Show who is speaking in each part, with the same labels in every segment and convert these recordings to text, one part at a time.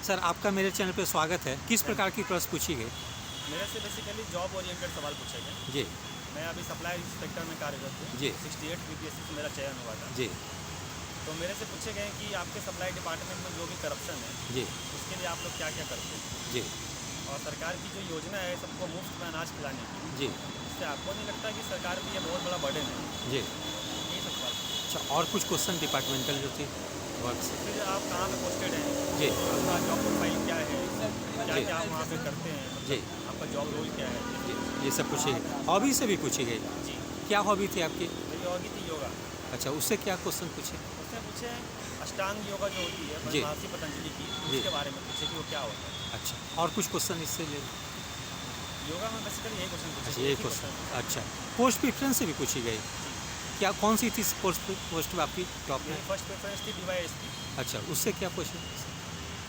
Speaker 1: Sir आपका मेरे channel पे स्वागत है। किस प्रकार की प्रश्न पूछी गई?
Speaker 2: मेरे से बेसिकली जॉब ओरिएंटेड सवाल पूछे गए।
Speaker 1: जी
Speaker 2: मैं अभी सप्लाई इंस्पेक्टर में कार्यरत हूँ।
Speaker 1: जी
Speaker 2: 68 बीपीएससी से मेरा चयन हुआ था।
Speaker 1: जी
Speaker 2: तो मेरे से पूछे गए कि आपके सप्लाई डिपार्टमेंट में जो भी करप्शन है
Speaker 1: जी
Speaker 2: उसके लिए आप लोग क्या क्या करते हैं,
Speaker 1: जी
Speaker 2: और सरकार की जो योजना है सबको मुफ्त में अनाज खिलाने की,
Speaker 1: जी
Speaker 2: इससे आपको नहीं लगता कि सरकार भी ये बहुत बड़ा बर्डन है?
Speaker 1: जी।
Speaker 2: यही सब सवाल पूछे।
Speaker 1: अच्छा, और कुछ क्वेश्चन डिपार्टमेंटल जो थे वर्क से?
Speaker 2: फिर आप कहाँ पे पोस्टेड हैं,
Speaker 1: जी
Speaker 2: आपका जॉब प्रोफाइल क्या है, क्या
Speaker 1: जी
Speaker 2: क्या आप वहाँ पे करते हैं,
Speaker 1: जी
Speaker 2: मतलब आपका जॉब रोल क्या है।
Speaker 1: जी, ये सब पूछी गई। हॉबी से भी पूछी गई।
Speaker 2: जी,
Speaker 1: क्या हॉबी थी आपकी?
Speaker 2: मेरी होगी थी योगा।
Speaker 1: अच्छा, उससे क्या क्वेश्चन पूछे?
Speaker 2: उसने पूछे अष्टांग योगा जो होती है
Speaker 1: जी
Speaker 2: महर्षि पतंजलि की,
Speaker 1: जी।
Speaker 2: उसके बारे में पूछे कि वो क्या होता है।
Speaker 1: अच्छा, और कुछ क्वेश्चन इससे ले?
Speaker 2: योगा में बेसिकली यही क्वेश्चन पूछे।
Speaker 1: अच्छा, ये क्वेश्चन। अच्छा, पोस्ट प्रेफरेंस से भी पूछी गई। क्या कौन सी थी पोस्ट आपकी टॉप में?
Speaker 2: मेरी फर्स्ट प्रेफरेंस थी डीवाईएसपी।
Speaker 1: अच्छा, उससे क्या पूछे?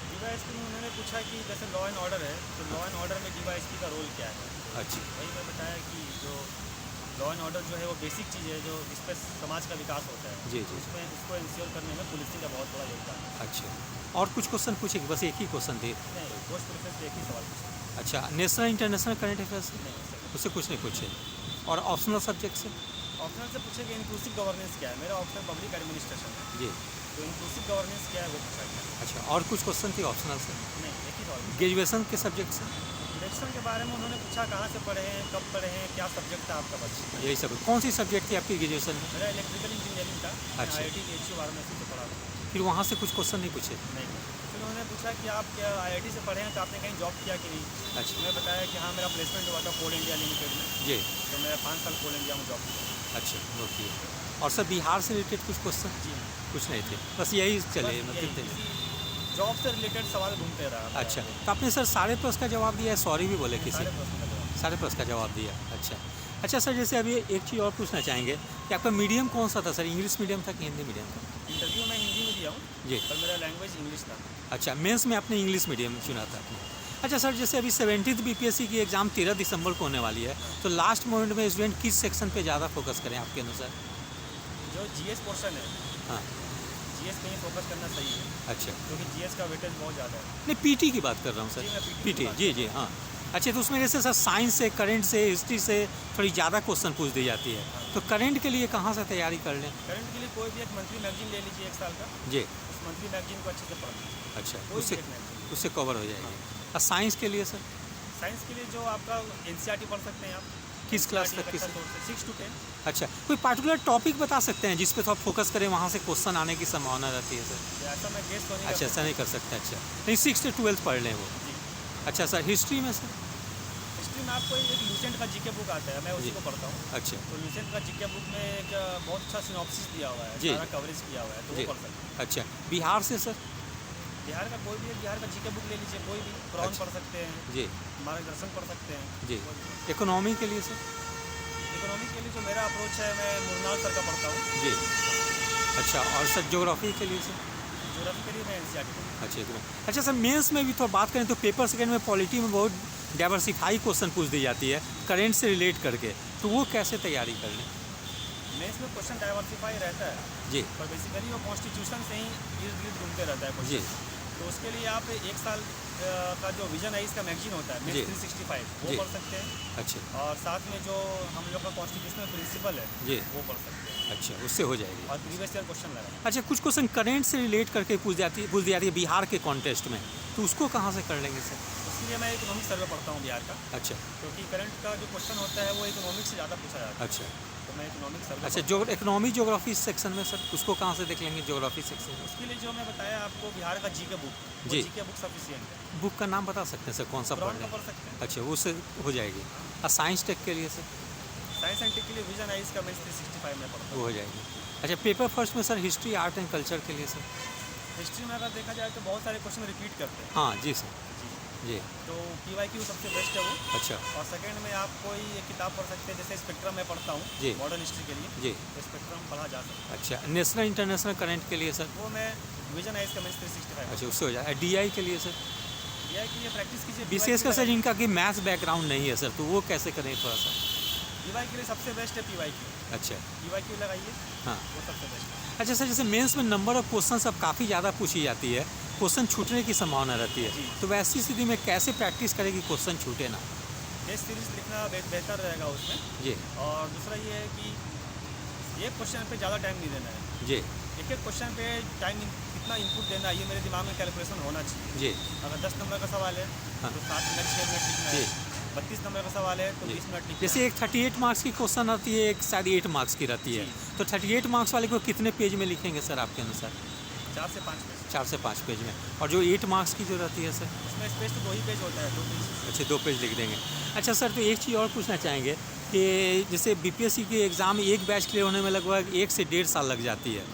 Speaker 2: डीवाईएसपी में उन्होंने पूछा कि जैसे लॉ एंड ऑर्डर है, तो लॉ एंड ऑर्डर में डीवाईएसपी का रोल क्या है।
Speaker 1: अच्छा
Speaker 2: वही मैं बताया कि जो लॉ एंड ऑर्डर जो है वो बेसिक चीज़ है जो जिस पर समाज का विकास होता है।
Speaker 1: जी जी।
Speaker 2: उसमें उसको इंश्योर करने में पुलिसिंग का बहुत बड़ा योगदान है।
Speaker 1: अच्छा, और कुछ क्वेश्चन पूछेगी? बस एक ही क्वेश्चन थे?
Speaker 2: नहीं, पोस्ट प्रेफरेंस से एक ही सवाल पूछा।
Speaker 1: अच्छा, नेशनल इंटरनेशनल करंट अफेयर्स से?
Speaker 2: नहीं, उससे
Speaker 1: उससे कुछ नहीं पूछे। और ऑप्शनल सब्जेक्ट से?
Speaker 2: ऑप्शनल से पूछेगा इंक्लूसिव गवर्नेंस क्या है। मेरा ऑप्शन पब्लिक एडमिनिस्ट्रेशन है,
Speaker 1: जी।
Speaker 2: तो इंक्लूसिव गवर्नेंस क्या है वो पूछा गया।
Speaker 1: अच्छा, और कुछ क्वेश्चन थे ऑप्शनल से?
Speaker 2: नहीं, एक ही सवाल।
Speaker 1: ग्रेजुएशन के सब्जेक्ट से?
Speaker 2: ग्रेजुएशन के बारे में उन्होंने पूछा कहाँ से पढ़े हैं, कब पढ़े हैं, क्या सब्जेक्ट था आपका बस।
Speaker 1: यही सब। कौन सी सब्जेक्ट थी आपकी ग्रेजुएशन में?
Speaker 2: मेरा इलेक्ट्रिकल इंजीनियरिंग था।
Speaker 1: अच्छा।
Speaker 2: IIT BHU वाराणसी से पढ़ा था।
Speaker 1: फिर वहाँ से कुछ क्वेश्चन नहीं पूछे?
Speaker 2: नहीं, फिर उन्होंने पूछा कि आप क्या IIT से पढ़े हैं तो आपने कहीं जॉब किया कि नहीं।
Speaker 1: अच्छा
Speaker 2: मैं बताया कि हाँ मेरा प्लेसमेंट हुआ था कोल इंडिया लिमिटेड में,
Speaker 1: जी।
Speaker 2: तो मैं 5 साल कोल इंडिया में जॉब किया।
Speaker 1: अच्छा, ओके। और सर बिहार से रिलेटेड कुछ क्वेश्चन?
Speaker 2: जी,
Speaker 1: कुछ नहीं थे, बस यही चले
Speaker 2: बस
Speaker 1: मतलब थे।
Speaker 2: यही जॉब से रिलेटेड सवाल घूमते रहा।
Speaker 1: अच्छा, तो आपने सर सारे प्रश्न का जवाब दिया है? सॉरी भी बोले किसी?
Speaker 2: सारे प्रश्न का जवाब।
Speaker 1: सारे प्रश्न का जवाब दिया। अच्छा अच्छा सर, जैसे अभी एक चीज़ और पूछना चाहेंगे कि आपका मीडियम कौन सा था सर? इंग्लिश मीडियम था कि हिंदी मीडियम था?
Speaker 2: इंटरव्यू मैं हिंदी में दिया हूँ,
Speaker 1: जी।
Speaker 2: पर मेरा लैंग्वेज इंग्लिश था।
Speaker 1: अच्छा, मेंस में आपने इंग्लिश मीडियम चुना था आपने। अच्छा सर, जैसे अभी 70th बीपीएससी की एग्ज़ाम 13 दिसंबर को होने वाली है, तो लास्ट मोमेंट में स्टूडेंट किस सेक्शन पे ज़्यादा फोकस करें आपके अनुसार?
Speaker 2: जो जीएस पोर्शन है,
Speaker 1: हाँ।
Speaker 2: जीएस पे ही फोकस करना सही है,
Speaker 1: अच्छा,
Speaker 2: क्योंकि जीएस का वेटेज बहुत ज़्यादा है।
Speaker 1: नहीं पीटी की बात कर रहा हूँ सर।
Speaker 2: जी, मैं PT की
Speaker 1: पीटी,
Speaker 2: बात
Speaker 1: जी
Speaker 2: कर
Speaker 1: जी हाँ। अच्छा, तो उसमें जैसे सर साइंस से, करंट से, हिस्ट्री से थोड़ी ज़्यादा क्वेश्चन पूछ दी जाती है, तो करंट के लिए कहाँ से तैयारी कर लें?
Speaker 2: करंट के लिए कोई भी एक मंथली मैगजीन ले लीजिए 1 साल का,
Speaker 1: जी।
Speaker 2: उस मंथली मैगजीन को अच्छे से पढ़ लीजिए।
Speaker 1: अच्छा,
Speaker 2: कोई
Speaker 1: उससे
Speaker 2: भी एक मैगजीन।
Speaker 1: उससे कवर हो जाएगी। और साइंस के लिए सर?
Speaker 2: साइंस के लिए जो आपका NCERT पढ़ सकते हैं आप।
Speaker 1: किस क्लास
Speaker 2: NCERT
Speaker 1: तक
Speaker 2: एक अच्छा
Speaker 1: की?
Speaker 2: सोर्स है, 6 to 10।
Speaker 1: अच्छा, कोई पार्टिकुलर टॉपिक बता सकते हैं जिस पे तो आप फोकस करें, वहाँ से क्वेश्चन आने की संभावना रहती है सर?
Speaker 2: ऐसा मैं गेस तो नहीं कर
Speaker 1: अच्छा, ऐसा
Speaker 2: सकता।
Speaker 1: नहीं कर सकते। अच्छा, नहीं 6 से 12 पढ़ लें वो।
Speaker 2: जी।
Speaker 1: अच्छा सर, हिस्ट्री में सर?
Speaker 2: हिस्ट्री में आपको एक लूसेंट का जीके बुक आता है, मैं उसी
Speaker 1: जी।
Speaker 2: को पढ़ता हूँ।
Speaker 1: अच्छा
Speaker 2: तो लूसेंट का जीके बुक में एक बहुत अच्छा सिनॉप्सिस दिया हुआ है,
Speaker 1: जी।
Speaker 2: सारा कवरेज किया हुआ है, तो
Speaker 1: जी।
Speaker 2: वो पढ़ सकते हैं।
Speaker 1: अच्छा, बिहार से सर?
Speaker 2: बिहार का कोई भी एक बिहार का जीके बुक ले लीजिए, कोई भी कुरान
Speaker 1: अच्छा।
Speaker 2: पढ़ सकते हैं,
Speaker 1: जी
Speaker 2: मार्गदर्शन पढ़ सकते हैं।
Speaker 1: जी। इकोनॉमी के लिए सर?
Speaker 2: इकोनॉमी के लिए जो मेरा अप्रोच है, मैं मुरनाल सर का पढ़ता हूँ।
Speaker 1: जी। अच्छा, और सर ज्योग्राफी के लिए सर?
Speaker 2: ज्योग्राफी के लिए मैं NCERT पढ़ता हूँ।
Speaker 1: अच्छा, इतना। अच्छा सर, मेंस में भी थोड़ा बात करें तो पेपर सेकंड में पॉलिटी में बहुत डाइवर्सिफाई क्वेश्चन पूछ दी जाती है करेंट से रिलेट करके, तो वो कैसे तैयारी कर लें?
Speaker 2: मेंस में क्वेश्चन डाइवर्सिफाई रहता है,
Speaker 1: जी
Speaker 2: पर बेसिकली वो कॉन्स्टिट्यूशन से ही इर्द गिर्द घूमते रहता है
Speaker 1: जी
Speaker 2: क्वेश्चन। तो उसके लिए आप 1 साल का जो विजन है इसका मैगजीन होता है,
Speaker 1: जी।
Speaker 2: मेंस 365, वो
Speaker 1: जी।
Speaker 2: पढ़ सकते हैं।
Speaker 1: अच्छा
Speaker 2: और साथ में जो हम लोग का कॉन्स्टिट्यूशनल प्रिंसिपल है,
Speaker 1: जी।
Speaker 2: वो पढ़ सकते हैं।
Speaker 1: अच्छा, उससे हो जाएगी।
Speaker 2: और प्रीवियस ईयर क्वेश्चन लगा।
Speaker 1: अच्छा, कुछ क्वेश्चन करेंट से रिलेट करके पूछ दी जाती है बिहार के कॉन्टेस्ट में, तो उसको कहाँ से कर लेंगे सर?
Speaker 2: इसलिए मैं इकोनॉमिक सर्वे पढ़ता हूँ बिहार का,
Speaker 1: अच्छा
Speaker 2: क्योंकि करंट का जो क्वेश्चन होता है वो इकोनॉमिक से ज़्यादा पूछा जाता है,
Speaker 1: अच्छा
Speaker 2: तो मैं इकोनॉमिक सर्वे
Speaker 1: अच्छा। जो इकोनॉमी ज्योग्राफी सेक्शन में सर, उसको कहाँ से देख लेंगे ज्योग्राफी सेक्शन में?
Speaker 2: उसके लिए जो मैं बताया आपको बिहार का जीके बुक, वो
Speaker 1: जी।
Speaker 2: जीके बुक सफिशिएंट है।
Speaker 1: बुक का नाम बता सकते हैं सर, कौन सा पढ़
Speaker 2: ब्रॉड का
Speaker 1: लें?
Speaker 2: पढ़ सकते हैं।
Speaker 1: अच्छा, उससे हो जाएगी। और साइंस टेक के लिए सर?
Speaker 2: साइंस एंड टेक के लिए विजन है इसका, मेंस 365 में पढ़ता
Speaker 1: वो
Speaker 2: हूँ।
Speaker 1: हो जाएगी। अच्छा, पेपर फर्स्ट में sir history, art and culture के लिए सर?
Speaker 2: हिस्ट्री में अगर देखा जाए तो बहुत सारे क्वेश्चन रिपीट करते हैं।
Speaker 1: हाँ जी सर।
Speaker 2: जी।
Speaker 1: जी।
Speaker 2: तो PYQ सबसे बेस्ट है वो।
Speaker 1: अच्छा
Speaker 2: और सेकंड में आप कोई एक किताब पढ़ सकते हैं, जैसे स्पेक्ट्रम मैं पढ़ता
Speaker 1: जी।
Speaker 2: हूँ मॉडर्न हिस्ट्री के लिए,
Speaker 1: जी।
Speaker 2: तो स्पेक्ट्रम पढ़ा जा सकता
Speaker 1: अच्छा, नेशनल इंटरनेशनल करंट के लिए सर?
Speaker 2: है। वो मैं विजन है इसका, मेंस 365।
Speaker 1: अच्छा, उससे हो जाए। DI के लिए सर?
Speaker 2: DI के लिए प्रैक्टिस कीजिए।
Speaker 1: विशेष कर सर जिनका कि मैथ्स बैकग्राउंड नहीं है सर, तो वो कैसे करें थोड़ा सा?
Speaker 2: DY के लिए सबसे बेस्ट है PYQ।
Speaker 1: अच्छा
Speaker 2: PYQ लगाइए,
Speaker 1: हाँ।
Speaker 2: वो सबसे बेस्ट है।
Speaker 1: अच्छा सर, जैसे मेंस में नंबर ऑफ क्वेश्चन अब काफ़ी ज़्यादा पूछी जाती है, क्वेश्चन छूटने की संभावना रहती
Speaker 2: जी।
Speaker 1: है, तो वैसी स्थिति में कैसे प्रैक्टिस करें कि क्वेश्चन छूटे ना?
Speaker 2: टेस्ट सीरीज लिखना बेहतर रहेगा उसमें।
Speaker 1: जी
Speaker 2: और दूसरा ये है कि एक क्वेश्चन पे ज़्यादा टाइम नहीं देना है।
Speaker 1: जी
Speaker 2: एक एक क्वेश्चन पे कितना इनपुट देना है, ये मेरे दिमाग में कैलकुलेशन होना चाहिए।
Speaker 1: जी
Speaker 2: अगर 10 नंबर का सवाल है
Speaker 1: हाँ।
Speaker 2: तो 7 मिनट 6 मिनट लिखना
Speaker 1: जी।
Speaker 2: है। 32 नंबर का सवाल है तो
Speaker 1: जी।
Speaker 2: 20 मिनट लिखना
Speaker 1: जैसे
Speaker 2: है।
Speaker 1: एक 38 मार्क्स की क्वेश्चन आती है, एक शायद 8 मार्क्स की रहती है,
Speaker 2: जी।
Speaker 1: तो 38 मार्क्स वाले को कितने पेज में लिखेंगे सर आपके अनुसार?
Speaker 2: 4 से 5 पेज।
Speaker 1: 4 से 5 पेज में। और जो 8 मार्क्स की जो रहती है सर?
Speaker 2: उसमें स्पेस तो 2 ही पेज होता है, 2 पेज।
Speaker 1: अच्छा 2 पेज लिख देंगे। अच्छा सर, तो एक चीज़ और पूछना चाहेंगे कि जैसे बीपीएससी के एग्ज़ाम एक बैच क्लियर होने में लगभग 1 से 1.5 साल लग जाती है।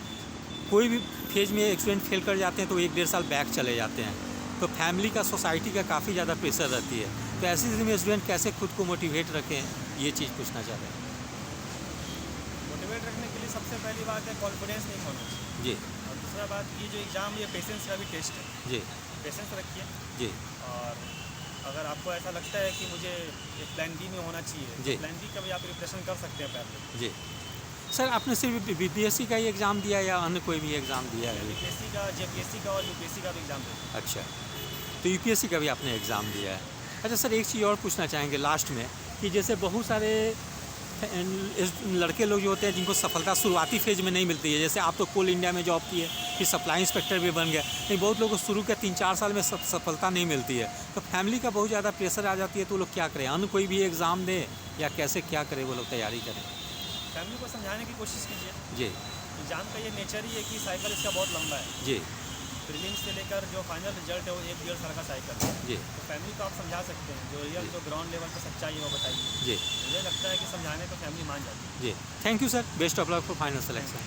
Speaker 1: कोई भी फेज में स्टूडेंट फेल कर जाते हैं तो 1-1.5 साल बैक चले जाते हैं, तो फैमिली का, सोसाइटी का काफ़ी ज़्यादा प्रेशर रहती है, तो ऐसी स्थिति में स्टूडेंट कैसे खुद को मोटिवेट रखें, ये चीज़ पूछना चाह रहे हैं।
Speaker 2: मोटिवेट रखने के लिए सबसे पहली बात है कॉन्फिडेंस नहीं होना चाहिए।
Speaker 1: जी
Speaker 2: और दूसरा बात, ये जो एग्ज़ाम, ये पेशेंस का भी टेस्ट है।
Speaker 1: जी
Speaker 2: पेशेंस रखिए।
Speaker 1: जी
Speaker 2: और अगर आपको ऐसा लगता है कि मुझे एक प्लान बी में होना चाहिए,
Speaker 1: जी।
Speaker 2: तो प्लान बी का भी आप प्रिपरेशन कर सकते हैं पहले।
Speaker 1: जी। सर आपने सिर्फ बीपीएससी का ही एग्ज़ाम दिया या अन्य कोई भी एग्ज़ाम दिया है?
Speaker 2: बीपीएससी का, जेपीएससी का और यूपीएससी का भी एग्ज़ाम देते
Speaker 1: अच्छा, तो यूपीएससी का भी आपने एग्ज़ाम दिया है। अच्छा सर, एक चीज़ और पूछना चाहेंगे लास्ट में कि जैसे बहुत सारे लड़के लोग जो होते हैं जिनको सफलता शुरुआती फेज में नहीं मिलती है, जैसे आप तो कोल इंडिया में जॉब किए, फिर सप्लाई इंस्पेक्टर भी बन गए, लेकिन बहुत लोगों को शुरू के 3-4 साल में सफलता नहीं मिलती है, तो फैमिली का बहुत ज़्यादा प्रेशर आ जाती है, तो वो लोग क्या करें? अन्य कोई भी एग्ज़ाम दें या कैसे क्या करें वो लोग तैयारी करें?
Speaker 2: फैमिली को समझाने की कोशिश कीजिए।
Speaker 1: जी
Speaker 2: एग्ज़ाम का ये नेचर ही है कि साइकिल इसका बहुत लंबा है।
Speaker 1: जी
Speaker 2: प्रीलिम्स से लेकर जो फाइनल रिजल्ट है वो 1-1.5 साल का साइकिल है।
Speaker 1: जी
Speaker 2: तो फैमिली को आप समझा सकते हैं, जो रियल, जो ग्राउंड लेवल पर सच्चाई है वो बताइए।
Speaker 1: जी
Speaker 2: मुझे लगता है कि समझाने पर फैमिली मान जाती है।
Speaker 1: जी। Thank you sir, best of luck for final selection.